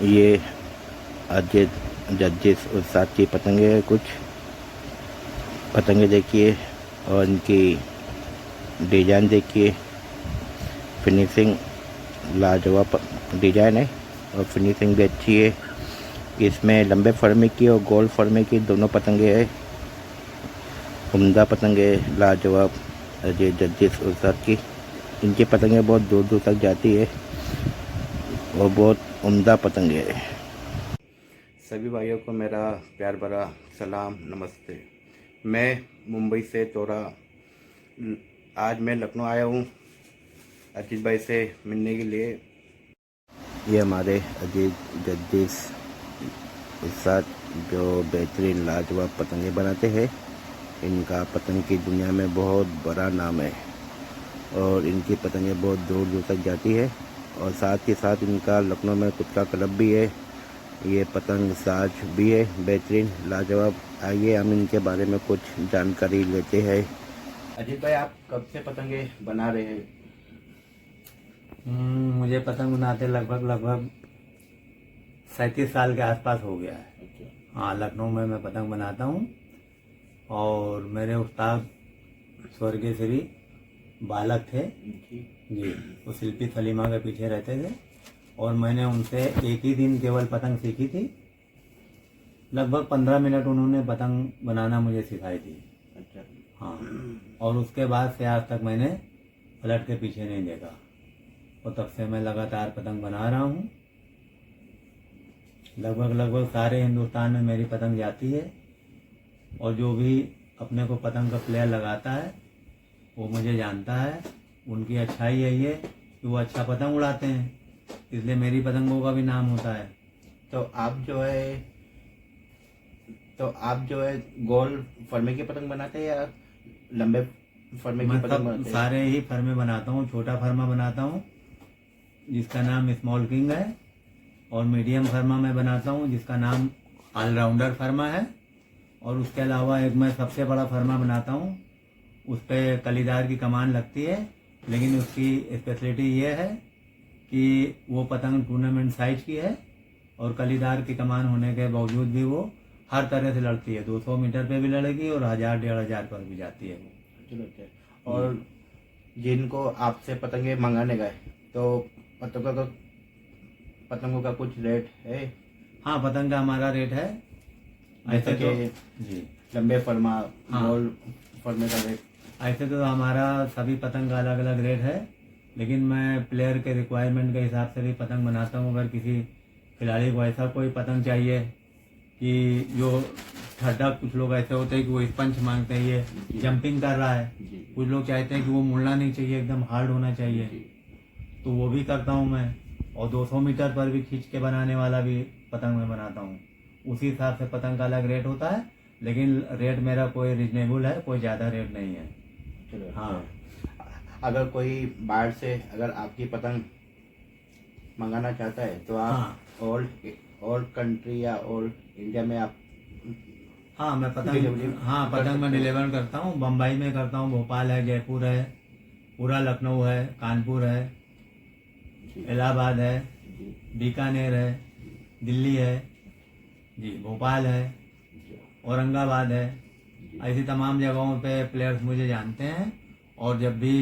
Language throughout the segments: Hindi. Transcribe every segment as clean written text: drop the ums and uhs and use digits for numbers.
ये अजय जजेस उस्ताद की पतंगे है। कुछ पतंगे देखिए और इनकी डिज़ाइन देखिए। फिनिशिंग लाजवाब डिज़ाइन है और फिनिशिंग भी अच्छी है। इसमें लंबे फरमे की और गोल फरमे की दोनों पतंगे है। उम्दा पतंगे लाजवाब अजय जजेस उस्ताद की। इनकी पतंगे बहुत दूर दूर तक जाती है और बहुत उम्दा पतंगे है। सभी भाइयों को मेरा प्यार भरा सलाम नमस्ते। मैं मुंबई से तोरा आज मैं लखनऊ आया हूँ अजीत भाई से मिलने के लिए। ये हमारे अजीत जगदीश उस्ताद जो बेहतरीन लाजवाब पतंगे बनाते हैं। इनका पतंग की दुनिया में बहुत बड़ा नाम है और इनकी पतंगे बहुत दूर दूर तक जाती है और साथ ही साथ इनका लखनऊ में खुद का क्लब भी है। ये पतंग साज भी है बेहतरीन लाजवाब। आइए हम इनके बारे में कुछ जानकारी लेते हैं। अजीत भाई, आप कब से पतंगे बना रहे हैं? मुझे पतंग बनाते लगभग 37 साल के आसपास हो गया है। हाँ, लखनऊ में मैं पतंग बनाता हूँ और मेरे उस्ताद स्वर्गीय श्री बालक थे जी, वो शिल्पी सलीमा के पीछे रहते थे और मैंने उनसे एक ही दिन केवल पतंग सीखी थी। लगभग 15 मिनट उन्होंने पतंग बनाना मुझे सिखाई थी। अच्छा। हाँ, और उसके बाद से आज तक मैंने पलट के पीछे नहीं देखा और तब से मैं लगातार पतंग बना रहा हूँ। लगभग सारे हिंदुस्तान में मेरी पतंग जाती है और जो भी अपने को पतंग का प्लेयर लगाता है वो मुझे जानता है। उनकी अच्छाई है ये कि वो अच्छा पतंग उड़ाते हैं, इसलिए मेरी पतंगों का भी नाम होता है। तो आप जो है गोल फरमे की पतंग बनाते हैं या लंबे फरमे की मैं पतंग सब बनाते हैं? सारे ही फर्मे बनाता हूँ। छोटा फर्मा बनाता हूँ जिसका नाम स्मॉल किंग है और मीडियम फर्मा मैं बनाता हूँ जिसका नाम ऑलराउंडर फर्मा है। और उसके अलावा एक मैं सबसे बड़ा फर्मा बनाता हूँ, उस पर कलीदार की कमान लगती है, लेकिन उसकी स्पेशलिटी ये है कि वो पतंग टूर्नामेंट साइज की है और कलीदार की कमान होने के बावजूद भी वो हर तरह से लड़ती है। 200 मीटर पे भी लड़ेगी और 1000-1500 पर भी जाती है वो। और जिनको आपसे पतंगे मंगाने गए तो पतंगों का कुछ रेट है? हाँ, पतंग का हमारा रेट है ऐसे ऐसे कि तो जी, लंबे फरमा हाँ, गोल फरमे का रेट? ऐसे तो हमारा सभी पतंग का अलग अलग रेट है, लेकिन मैं प्लेयर के रिक्वायरमेंट के हिसाब से भी पतंग बनाता हूँ। अगर किसी खिलाड़ी को ऐसा कोई पतंग चाहिए कि जो ठंडा, कुछ लोग ऐसे होते हैं कि वो स्पंज मांगते हैं, ये जंपिंग कर रहा है, कुछ लोग चाहते हैं कि वो मुड़ना नहीं चाहिए, एकदम हार्ड होना चाहिए, तो वो भी करता हूँ मैं। और 200 मीटर पर भी खींच के बनाने वाला भी पतंग मैं बनाता हूँ। उसी हिसाब से पतंग का अलग रेट होता है, लेकिन रेट मेरा कोई रिजनेबल है, कोई ज़्यादा रेट नहीं है। चलो। हाँ, अगर कोई बाहर से अगर आपकी पतंग मंगाना चाहता है तो आप हाँ, ऑल कंट्री या ऑल इंडिया में आप हाँ, मैं डिलीवरी पतंग मैं डिलीवर करता हूँ। बम्बई में करता हूँ, भोपाल है, जयपुर है, पूरा लखनऊ है, कानपुर है, इलाहाबाद है, बीकानेर है, दिल्ली है जी, भोपाल है, औरंगाबाद है। ऐसी तमाम जगहों पे प्लेयर्स मुझे जानते हैं और जब भी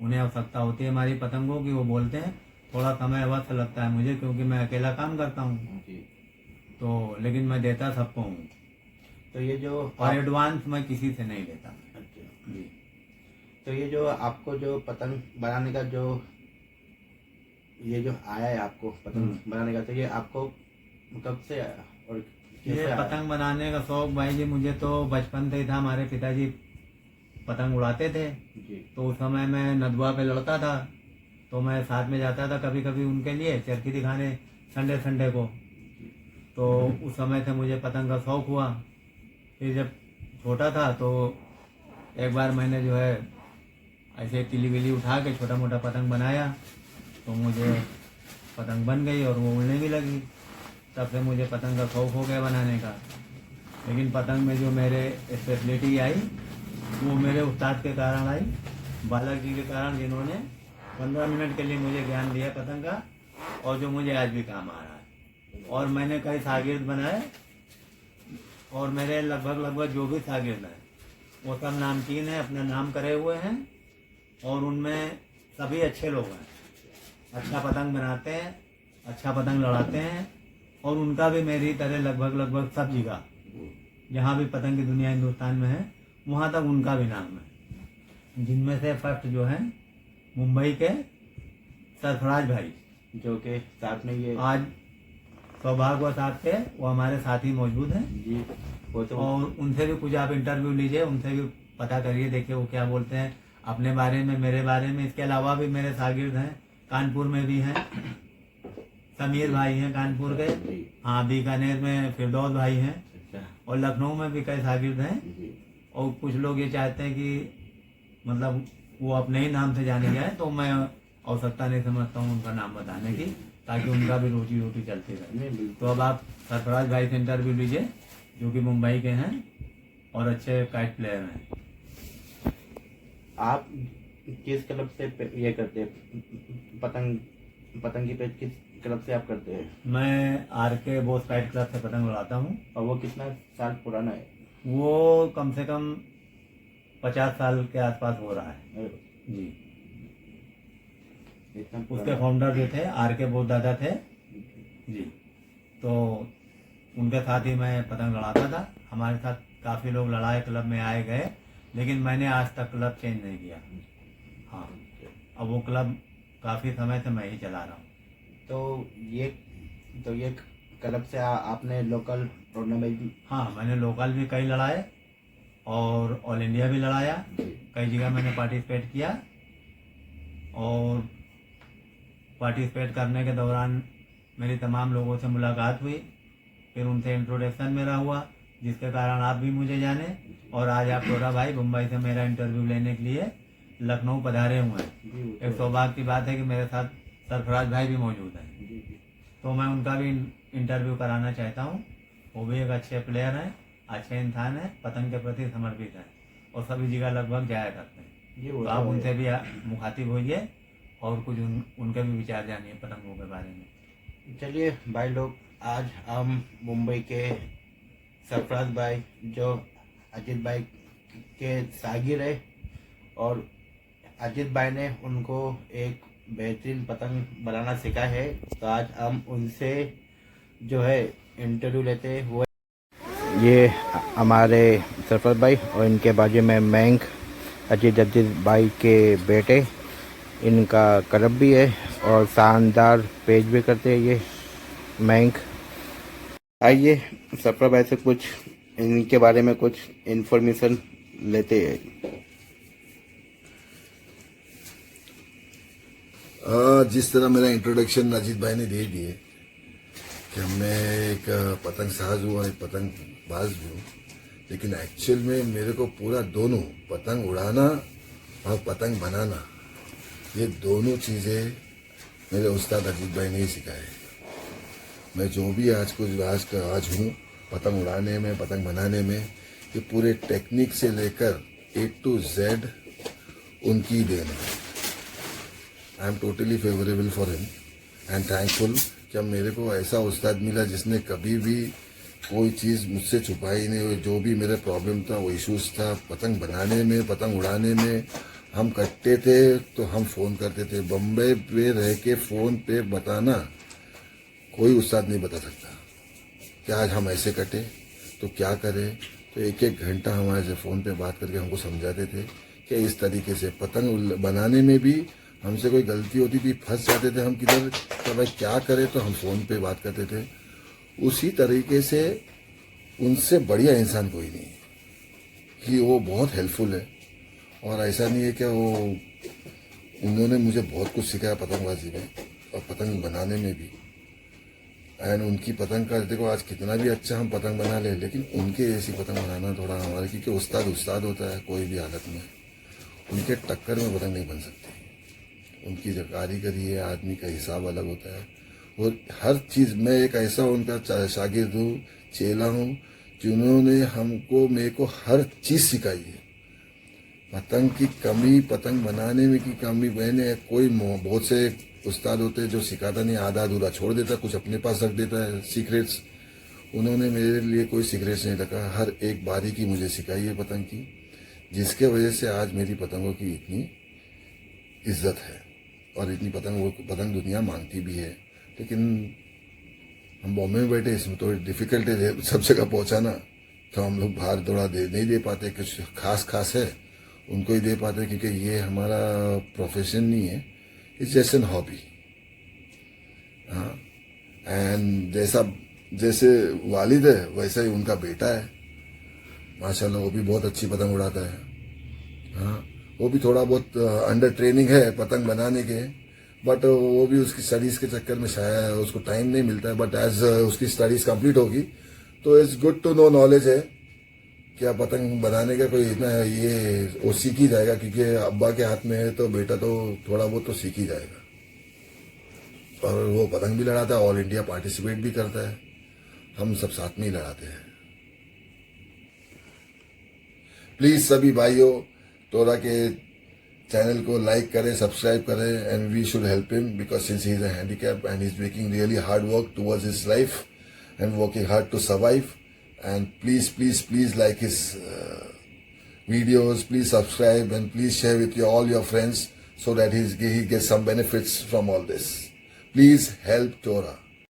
उन्हें आवश्यकता होती है हमारी पतंगों की, वो बोलते हैं। थोड़ा समय अवश्य लगता है मुझे क्योंकि मैं अकेला काम करता हूँ, तो लेकिन मैं देता सबको हूँ। तो ये जो और एडवांस मैं किसी से नहीं लेता जी। तो ये जो आपको जो पतंग बनाने का जो ये जो आया है आपको पतंग बनाने का, तो ये आपको कब से आया और कैसे ये आया? पतंग बनाने का शौक भाई जी मुझे तो बचपन से ही था। हमारे पिताजी पतंग उड़ाते थे जी। तो उस समय मैं नदवा पे लड़ता था, तो मैं साथ में जाता था कभी कभी उनके लिए चरखी दिखाने संडे को। तो उस समय से मुझे पतंग का शौक हुआ। फिर जब छोटा था तो एक बार मैंने जो है ऐसे तिली विली उठा के छोटा मोटा पतंग बनाया, तो मुझे पतंग बन गई और वो उड़ने भी लगी। तब से मुझे पतंग का शौक हो गया बनाने का। लेकिन पतंग में जो मेरे स्पेशलिटी आई वो मेरे उस्ताद के कारण आई, बालक जी के कारण, जिन्होंने 15 मिनट के लिए मुझे ज्ञान दिया पतंग का और जो मुझे आज भी काम आ रहा है। और मैंने कई शागिर्द बनाए, और मेरे लगभग जो भी शागिर्द हैं वो सब नामचीन है, अपना नाम करे हुए हैं, और उनमें सभी अच्छे लोग हैं, अच्छा पतंग बनाते हैं, अच्छा पतंग लड़ाते हैं, और उनका भी मेरी तरह लगभग सब जगह जहाँ भी पतंग की दुनिया हिंदुस्तान में है वहाँ तक उनका भी नाम है। जिनमें से फर्स्ट जो है मुंबई के सरफराज भाई, जो कि साथ में ये आज सौभाग्य साथ थे, वो हमारे साथ ही मौजूद हैं जी, वो तो और उनसे भी कुछ आप इंटरव्यू लीजिए, उनसे भी पता करिए, देखिए वो क्या बोलते हैं अपने बारे में, मेरे बारे में। इसके अलावा भी मेरे शागिर्द हैं, कानपुर में भी हैं, समीर भाई हैं कानपुर के, हाँ बीकानेर में फिरदौस भाई हैं, अच्छा और लखनऊ में भी कई शागिर्द हैं। जी, और कुछ लोग ये चाहते हैं कि मतलब वो अपने ही नाम से जाने जाए, तो मैं आवश्यकता नहीं समझता हूँ उनका नाम बताने की, ताकि उनका भी रोजी रोटी चलती रहे। नहीं बिल्कुल। तो अब आप सरफराज भाई से इंटरव्यू लीजिए, जो कि मुंबई के हैं और अच्छे काइट प्लेयर हैं। आप किस क्लब से ये करते हैं, पतंगी पे किस क्लब से आप करते हैं? मैं आर के बोस काइट क्लब से पतंग उड़ाता हूँ। और वो कितना साल पुराना है? वो कम से कम 50 साल के आसपास हो रहा है जी। इतना उसके पुराना? फाउंडर जो थे आर के बोस दादा थे जी, तो उनके साथ ही मैं पतंग लड़ाता था। हमारे साथ काफ़ी लोग लड़ाए, क्लब में आए गए, लेकिन मैंने आज तक क्लब चेंज नहीं किया। हाँ, अब वो क्लब काफ़ी समय से मैं ही चला रहा हूँ। तो ये क्लब से आपने लोकल टूर्नामेंट भी? हाँ, मैंने लोकल भी कई लड़ाए और ऑल इंडिया भी लड़ाया, कई जगह मैंने पार्टिसिपेट किया। और पार्टिसिपेट करने के दौरान मेरी तमाम लोगों से मुलाकात हुई, फिर उनसे इंट्रोडक्शन मेरा हुआ, जिसके कारण आप भी मुझे जाने, और आज आप टोरा भाई मुंबई से मेरा इंटरव्यू लेने के लिए लखनऊ पधारे हुए हैं। एक सौभाग्य की बात है कि मेरे साथ सरफराज भाई भी मौजूद हैं, तो मैं उनका भी इंटरव्यू कराना चाहता हूँ। वो भी एक अच्छे प्लेयर हैं, अच्छे इंसान हैं, पतंग के प्रति समर्पित हैं, और सभी जगह लगभग जाया करते हैं। तो आप उनसे भी मुखातिब होइए और कुछ उनके भी विचार जानिए पतंगों के बारे में। चलिए भाई लोग, आज हम मुंबई के सरफराज भाई जो अजीत भाई के शागिर्द है, और अजीत भाई ने उनको एक बेहतरीन पतंग बनाना सीखा है, तो आज हम उनसे जो है इंटरव्यू लेते हैं। वो ये हमारे सरफराज भाई और इनके बाजू में मयंक, अजीत भाई के बेटे, इनका क्लब भी है और शानदार पेज भी करते हैं ये मयंक। आइए सरफराज भाई से कुछ इनके बारे में कुछ इन्फॉर्मेशन लेते हैं। जिस तरह मेरा इंट्रोडक्शन अजीत भाई ने दे दिए कि मैं एक पतंग साज हूँ और एक पतंग बाज भी हूँ, लेकिन एक्चुअल में मेरे को पूरा दोनों पतंग उड़ाना और पतंग बनाना, ये दोनों चीज़ें मेरे उस्ताद अजीत भाई ने ही सिखाए। मैं जो भी आज हूँ पतंग उड़ाने में, पतंग बनाने में, ये पूरे टेक्निक से लेकर A to Z उनकी ही देन है। I am totally favourable for him and thankful कि अब मेरे को ऐसा उस्ताद मिला जिसने कभी भी कोई चीज़ मुझसे छुपाई नहीं। जो भी मेरा प्रॉब्लम था, वो इश्यूज था पतंग बनाने में, पतंग उड़ाने में, हम कटते थे तो हम फ़ोन करते थे। बम्बई पे रह के फ़ोन पे बताना कोई उस्ताद नहीं बता सकता कि आज हम ऐसे कटे तो क्या करें। तो एक एक घंटा हमारे से फ़ोन पे बात करके हमको समझाते थे कि इस तरीके से पतंग बनाने में भी हमसे कोई गलती होती थी, फंस जाते थे हम किधर, तो भाई क्या करें, तो हम फ़ोन पे बात करते थे। उसी तरीके से उनसे बढ़िया इंसान कोई नहीं कि वो बहुत हेल्पफुल है। और ऐसा नहीं है कि वो उन्होंने मुझे बहुत कुछ सिखाया पतंगबाजी में और पतंग बनाने में भी। एंड उनकी पतंग का देखो, आज कितना भी अच्छा हम पतंग बना ले, लेकिन उनके ऐसी पतंग बनाना थोड़ा हमारे, क्योंकि उस्ताद होता है कोई भी हालत में, उनके टक्कर में पतंग नहीं बन सकती। उनकी जो कारीगरी है, आदमी का हिसाब अलग होता है। और हर चीज़, मैं एक ऐसा उनका शागिर्द हूँ, चेला हूँ, जिन्होंने मेरे को हर चीज़ सिखाई है। पतंग की कमी, पतंग बनाने में की कमी, मैंने बहुत से उस्ताद होते हैं जो सिखाता नहीं, आधा अधूरा छोड़ देता, कुछ अपने पास रख देता है सीक्रेट्स। उन्होंने मेरे लिए कोई सीक्रेट्स नहीं रखा, हर एक बारीकी मुझे सिखाई है पतंग की, जिसके वजह से आज मेरी पतंगों की इतनी इज्जत है और इतनी पतंग दुनिया मांगती भी है। लेकिन हम बॉम्बे में बैठे, इसमें थोड़ी डिफिकल्ट है सब जगह पहुंचाना, तो हम लोग बाहर थोड़ा नहीं दे पाते, कुछ खास है उनको ही दे पाते, क्योंकि ये हमारा प्रोफेशन नहीं है, इट्स जस्ट एन हॉबी। हाँ, एंड जैसे वालिद है वैसा ही उनका बेटा है, माशाल्लाह, वो भी बहुत अच्छी पतंग उड़ाता है। हाँ, वो भी थोड़ा बहुत अंडर ट्रेनिंग है पतंग बनाने के, बट वो भी उसकी स्टडीज के चक्कर में शायद उसको टाइम नहीं मिलता है। बट एज उसकी स्टडीज कंप्लीट होगी तो it's good to know, knowledge है क्या पतंग बनाने का कोई इतना ये वो सीख ही जाएगा, क्योंकि अब्बा के हाथ में है तो बेटा तो थोड़ा बहुत तो सीख ही जाएगा। और वो पतंग भी लड़ाता है, ऑल इंडिया पार्टिसिपेट भी करता है, हम सब साथ में ही लड़ाते हैं। प्लीज सभी भाइयों तोरा के चैनल को लाइक करें, सब्सक्राइब करें, and we should help him because since he is a handicap and he is making really hard work towards his life and working hard to survive. And please like his videos, please subscribe, and please share with all your friends so that he gets some benefits from all this. Please help Torah.